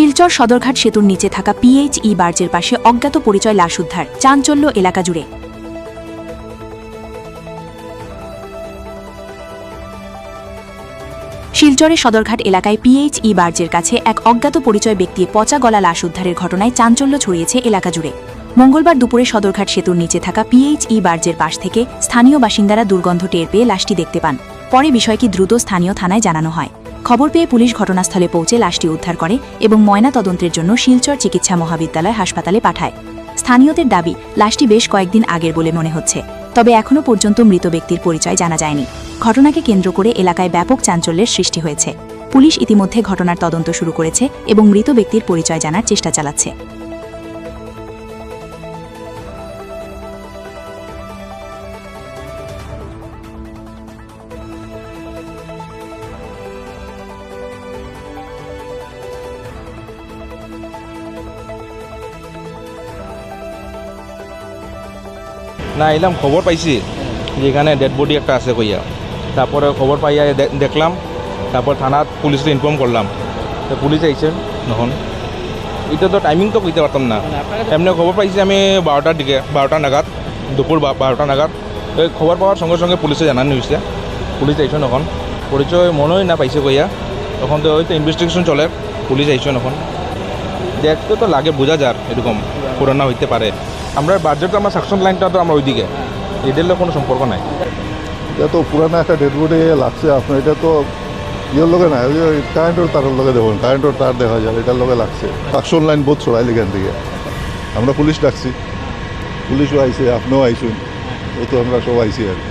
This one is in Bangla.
শিলচর সদরঘাট সেতুর নিচে থাকা পিএইচই বার্জের পাশে অজ্ঞাত পরিচয় লাশ উদ্ধার, চাঞ্চল্য এলাকা জুড়ে। শিলচরের সদরঘাট এলাকায় পিএইচই বার্জের কাছে এক অজ্ঞাত পরিচয় ব্যক্তি পচা গলা লাশ উদ্ধারের ঘটনায় চাঞ্চল্য ছড়িয়েছে এলাকা জুড়ে। মঙ্গলবার দুপুরে সদরঘাট সেতুর নিচে থাকা পিএইচই বার্জের পাশ থেকে স্থানীয় বাসিন্দারা দুর্গন্ধ টের পেয়ে লাশটি দেখতে পান। পরে বিষয়টি দ্রুত স্থানীয় থানায় জানানো হয়। খবর পেয়ে পুলিশ ঘটনাস্থলে পৌঁছে লাশটি উদ্ধার করে এবং ময়না তদন্তের জন্য শিলচর চিকিৎসা মহাবিদ্যালয় হাসপাতালে পাঠায়। স্থানীয়দের দাবি, লাশটি বেশ কয়েকদিন আগের বলে মনে হচ্ছে, তবে এখনও পর্যন্ত মৃত ব্যক্তির পরিচয় জানা যায়নি। ঘটনাকে কেন্দ্র করে এলাকায় ব্যাপক চাঞ্চল্যের সৃষ্টি হয়েছে। পুলিশ ইতিমধ্যে ঘটনার তদন্ত শুরু করেছে এবং মৃত ব্যক্তির পরিচয় জানার চেষ্টা চালাচ্ছে। না এলাম খবর পাইছি যেখানে ডেড বডি একটা আছে কইয়া, তারপরে খবর পাইয়া দেখলাম, তারপর থানাত পুলিশকে ইনফর্ম করলাম, তো পুলিশ আইছেন। এখন এটা তো টাইমিং তো কইতে পারতাম না, এমনি খবর পাইছি আমি 12টার দিকে, 12টা নাগাদ, দুপুর 12টা নাগাদ। তো খবর পাওয়ার সঙ্গে সঙ্গে পুলিশে জানানো হয়েছে, পুলিশ আইছেন। এখন পরিচয় মনেই না পাইছে কইয়া, তখন তো হয়তো ইনভেস্টিগেশন চলে, পুলিশ আইছেন। এখন দেখতে তো লাগে, বোঝা যার এরকম পুরানা হইতে পারে। আমরা বাজেট, আমার সাকশন লাইনটা তো আমরা ওইদিকে, এদের কোনো সম্পর্ক নাই। এটা তো পুরানো একটা ডেড বডি লাগছে আপনার, এটা তো ইয়ের লগে না, কারেন্টের তারের লগে দেখুন, কারেন্টের তার দেখা যায়, এটার লগে লাগছে। সাকশন লাইন বহুত ছড়াইল এখান থেকে, আমরা পুলিশ ডাকছি, পুলিশও আইছে, আপনিও আইসুন, ও তো আমরা সব আইসি আর কি।